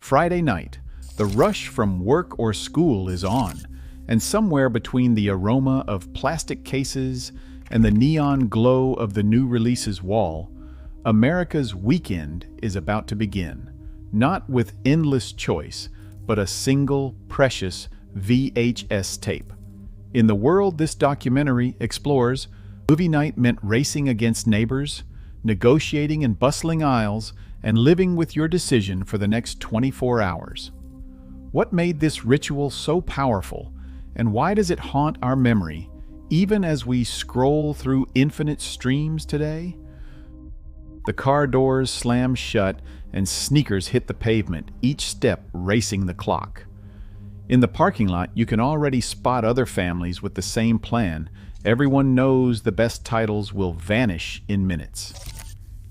Friday night, the rush from work or school is on, and somewhere between the aroma of plastic cases and the neon glow of the new releases wall, America's weekend is about to begin, not with endless choice, but a single, precious VHS tape. In the world this documentary explores, movie night meant racing against neighbors, negotiating in bustling aisles, and living with your decision for the next 24 hours. What made this ritual so powerful, and why does it haunt our memory, even as we scroll through infinite streams today? The car doors slam shut and sneakers hit the pavement, each step racing the clock. In the parking lot, you can already spot other families with the same plan. Everyone knows the best titles will vanish in minutes.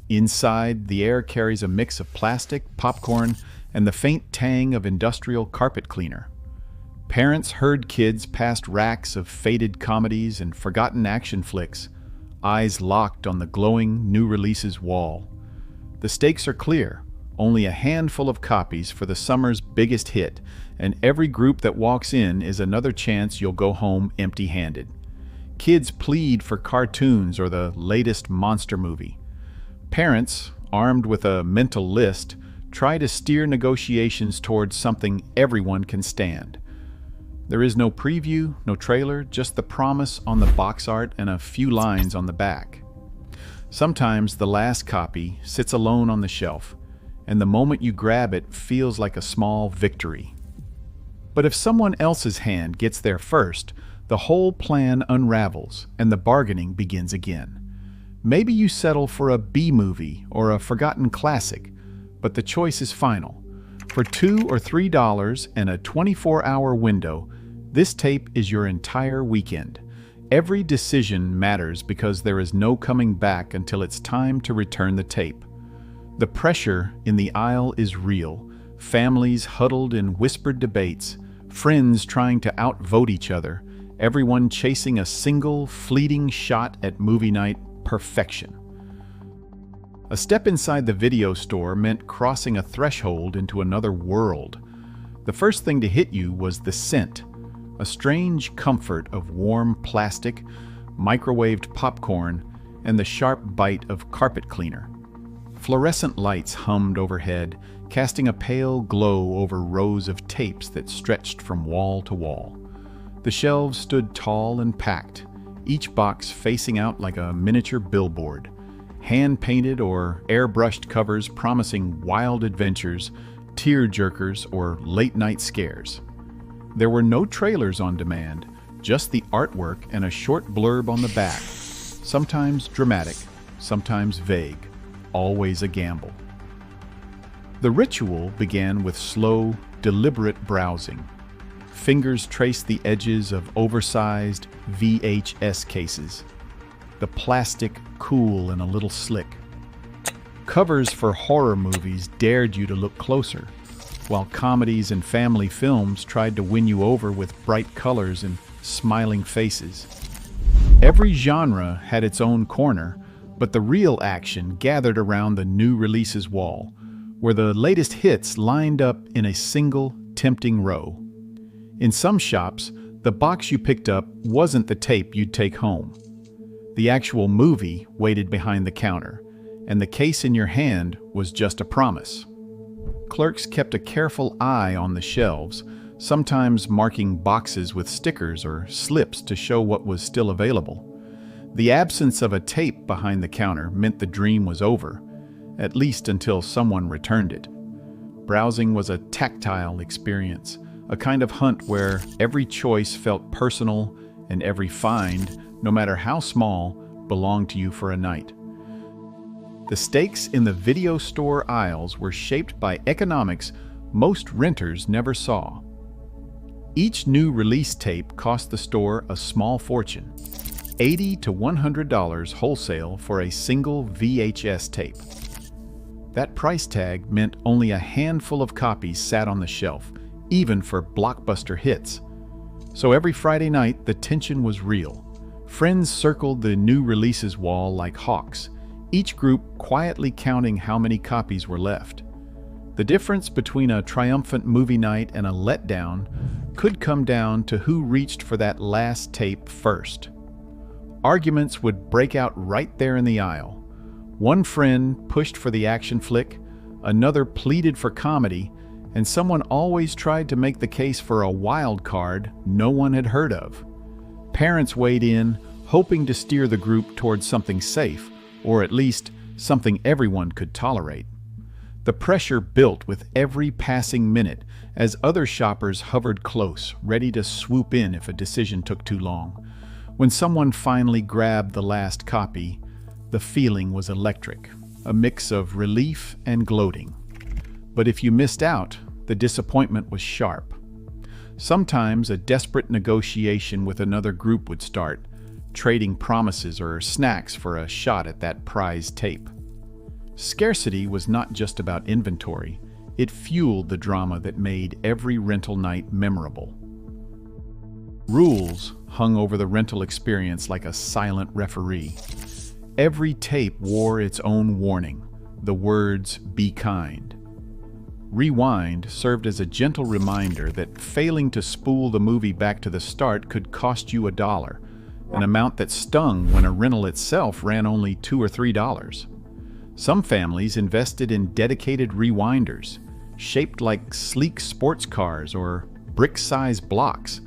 Inside, the air carries a mix of plastic, popcorn, and the faint tang of industrial carpet cleaner. Parents herd kids past racks of faded comedies and forgotten action flicks, eyes locked on the glowing new releases wall. The stakes are clear, only a handful of copies for the summer's biggest hit, and every group that walks in is another chance you'll go home empty-handed. Kids plead for cartoons or the latest monster movie. Parents, armed with a mental list, try to steer negotiations towards something everyone can stand. There is no preview, no trailer, just the promise on the box art and a few lines on the back. Sometimes the last copy sits alone on the shelf, and the moment you grab it feels like a small victory. But if someone else's hand gets there first, the whole plan unravels and the bargaining begins again. Maybe you settle for a B movie or a forgotten classic, but the choice is final. For $2 or $3 and a 24-hour window, this tape is your entire weekend. Every decision matters because there is no coming back until it's time to return the tape. The pressure in the aisle is real. Families huddled in whispered debates, friends trying to outvote each other, everyone chasing a single, fleeting shot at movie night perfection. A step inside the video store meant crossing a threshold into another world. The first thing to hit you was the scent, a strange comfort of warm plastic, microwaved popcorn, and the sharp bite of carpet cleaner. Fluorescent lights hummed overhead, casting a pale glow over rows of tapes that stretched from wall to wall. The shelves stood tall and packed, each box facing out like a miniature billboard, hand-painted or airbrushed covers promising wild adventures, tear-jerkers, or late-night scares. There were no trailers on demand, just the artwork and a short blurb on the back, sometimes dramatic, sometimes vague, always a gamble. The ritual began with slow, deliberate browsing. Fingers traced the edges of oversized VHS cases, the plastic cool and a little slick. Covers for horror movies dared you to look closer, while comedies and family films tried to win you over with bright colors and smiling faces. Every genre had its own corner, but the real action gathered around the new releases wall, where the latest hits lined up in a single, tempting row. In some shops, the box you picked up wasn't the tape you'd take home. The actual movie waited behind the counter, and the case in your hand was just a promise. Clerks kept a careful eye on the shelves, sometimes marking boxes with stickers or slips to show what was still available. The absence of a tape behind the counter meant the dream was over, at least until someone returned it. Browsing was a tactile experience, a kind of hunt where every choice felt personal and every find, no matter how small, belonged to you for a night. The stakes in the video store aisles were shaped by economics most renters never saw. Each new release tape cost the store a small fortune, $80 to $100 wholesale for a single VHS tape. That price tag meant only a handful of copies sat on the shelf, even for blockbuster hits. So every Friday night, the tension was real. Friends circled the new releases wall like hawks, each group quietly counting how many copies were left. The The difference between a triumphant movie night and a letdown could come down to who reached for that last tape first. Arguments would break out right there in the aisle. One friend pushed for the action flick, another pleaded for comedy, and someone always tried to make the case for a wild card no one had heard of. Parents weighed in, hoping to steer the group towards something safe, or at least something everyone could tolerate. The pressure built with every passing minute as other shoppers hovered close, ready to swoop in if a decision took too long. When someone finally grabbed the last copy, the feeling was electric, a mix of relief and gloating. But if you missed out, the disappointment was sharp. Sometimes a desperate negotiation with another group would start, trading promises or snacks for a shot at that prized tape. Scarcity was not just about inventory, it fueled the drama that made every rental night memorable. Rules hung over the rental experience like a silent referee. Every tape wore its own warning, the words, "Be kind." Rewind served as a gentle reminder that failing to spool the movie back to the start could cost you $1, an amount that stung when a rental itself ran only $2 or $3. Some families invested in dedicated rewinders, shaped like sleek sports cars or brick-sized blocks,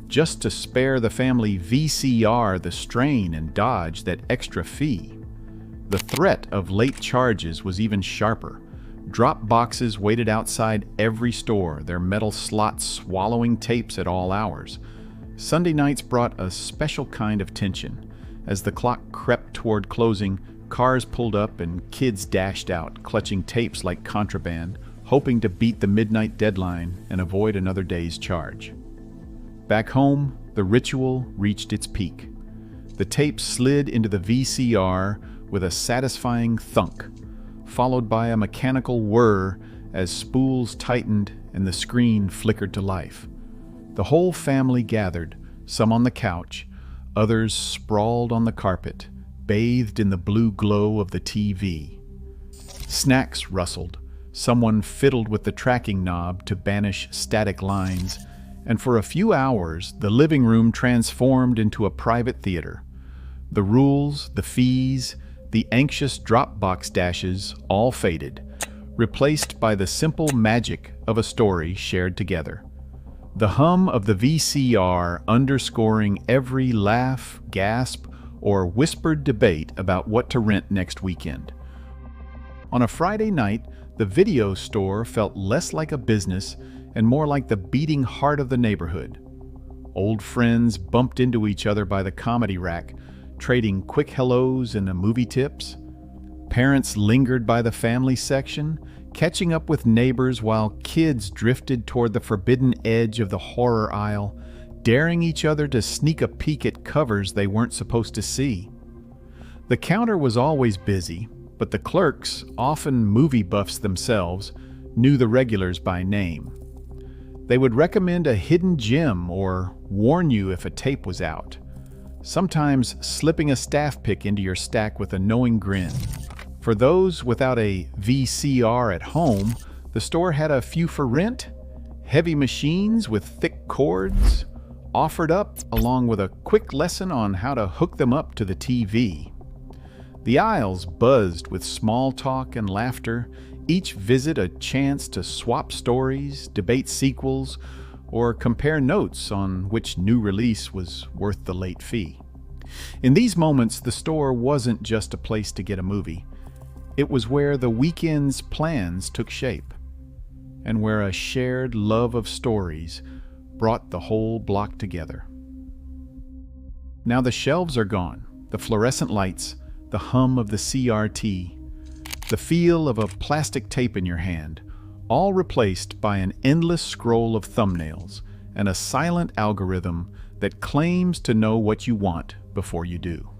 just to spare the family VCR the strain and dodge that extra fee. The threat of late charges was even sharper. Drop boxes waited outside every store, their metal slots swallowing tapes at all hours. Sunday nights brought a special kind of tension. As the clock crept toward closing, cars pulled up and kids dashed out, clutching tapes like contraband, hoping to beat the midnight deadline and avoid another day's charge. Back home, the ritual reached its peak. The tape slid into the VCR with a satisfying thunk, followed by a mechanical whir as spools tightened and the screen flickered to life. The whole family gathered, some on the couch, others sprawled on the carpet, bathed in the blue glow of the TV. Snacks rustled, someone fiddled with the tracking knob to banish static lines, and for a few hours the living room transformed into a private theater. The rules, the fees, the anxious Dropbox dashes all faded, replaced by the simple magic of a story shared together. The hum of the VCR underscoring every laugh, gasp, or whispered debate about what to rent next weekend. On a Friday night, the video store felt less like a business and more like the beating heart of the neighborhood. Old friends bumped into each other by the comedy rack, trading quick hellos and movie tips. Parents lingered by the family section, catching up with neighbors while kids drifted toward the forbidden edge of the horror aisle, daring each other to sneak a peek at covers they weren't supposed to see. The counter was always busy, but the clerks, often movie buffs themselves, knew the regulars by name. They would recommend a hidden gem or warn you if a tape was out, sometimes slipping a staff pick into your stack with a knowing grin. For those without a VCR at home, the store had a few for rent, heavy machines with thick cords, offered up along with a quick lesson on how to hook them up to the TV. The aisles buzzed with small talk and laughter, each visit a chance to swap stories, debate sequels, or compare notes on which new release was worth the late fee. In these moments, the store wasn't just a place to get a movie. It was where the weekend's plans took shape, and where a shared love of stories brought the whole block together. Now the shelves are gone, the fluorescent lights, the hum of the CRT, the feel of a plastic tape in your hand, all replaced by an endless scroll of thumbnails and a silent algorithm that claims to know what you want before you do.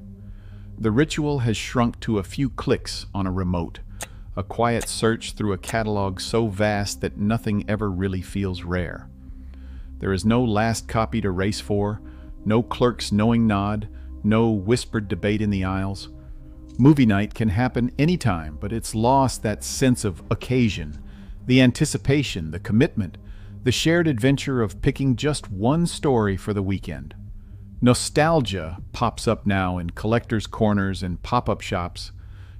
The ritual has shrunk to a few clicks on a remote, a quiet search through a catalog so vast that nothing ever really feels rare. There is no last copy to race for, no clerk's knowing nod, no whispered debate in the aisles. Movie night can happen anytime, but it's lost that sense of occasion, The anticipation, the commitment, the shared adventure of picking just one story for the weekend. Nostalgia pops up now in collectors' corners and pop-up shops,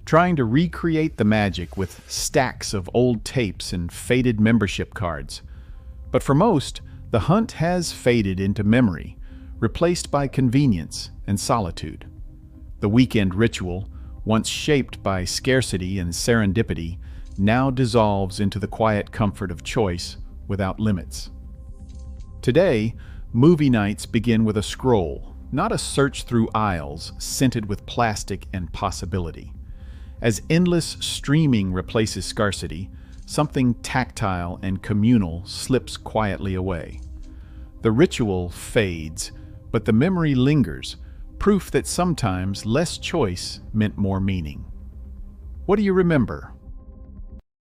trying to recreate the magic with stacks of old tapes and faded membership cards. But for most, the hunt has faded into memory, replaced by convenience and solitude. The weekend ritual, once shaped by scarcity and serendipity, now dissolves into the quiet comfort of choice without limits. Today, movie nights begin with a scroll, not a search through aisles scented with plastic and possibility. As endless streaming replaces scarcity, something tactile and communal slips quietly away. The ritual fades, but the memory lingers, proof that sometimes less choice meant more meaning. What do you remember